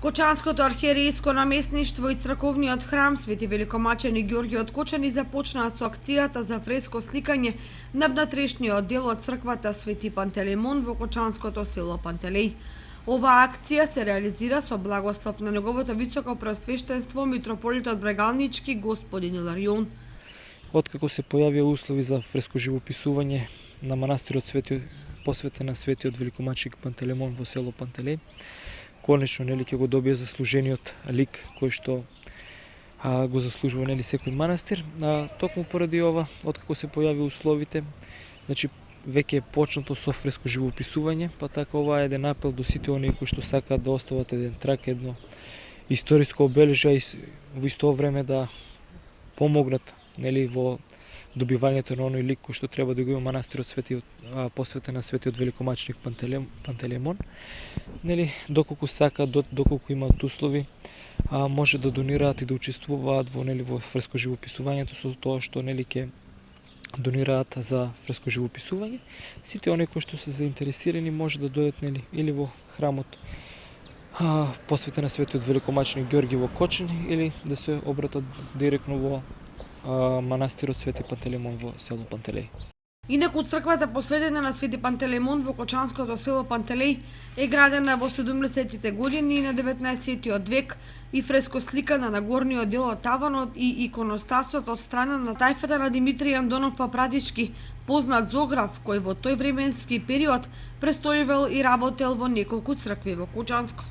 Кочанското архиерејско наместништво и црковниот храм Свети Великомачени Ѓорѓе од Кочани започнаа со акцијата за фреско сликање на внатрешниот дел од црквата Свети Пантелеймон во Кочанското село Пантелеј. Оваа акција се реализира со благослов на неговото високо преосвештенство митрополитот Брегалнички господин Иларион. Откако се појавија услови за фреско живописување на манастирот Свети, посветен на Светиот Великомаченик Пантелеймон во село Пантелеј, конечно ќе го добие заслужениот лик кој што го заслужува секој манастир. Токму поради ова, откако се појави условите, веќе е почнато со фреско живописување, па така ова е еден апел до сите оние кои што сакаат да остават еден трак, едно историско обележје и во исто време да помогнат во добивањето на оној лик кој што треба да го има манастирот Светиот, посветен на Светиот Великомаченик Пантелеймон. Доколку сакаат, доколку имаат услови, може да донираат и да учествуваат во фреско живописувањето со тоа што ќе донираат за фреско живописување. Сите оние кои што се заинтересирани може да дојдат или во храмот посветен на Светиот Великомаченик Ѓорѓе во Кочани или да се обратат директно во манастирот Свети Пантелеймон во село Пантелеј. Инаку црквата посветена на Свети Пантелеймон во Кочанското село Пантелеј е градена во 70-тите години и на 19-тиот век и фреско сликана на горниот дел од таванот и иконостасот од страна на тајфата на Димитрий Андонов Папрадички, познат зограф кој во тој временски период престојувал и работел во неколку цркви во Кочанско.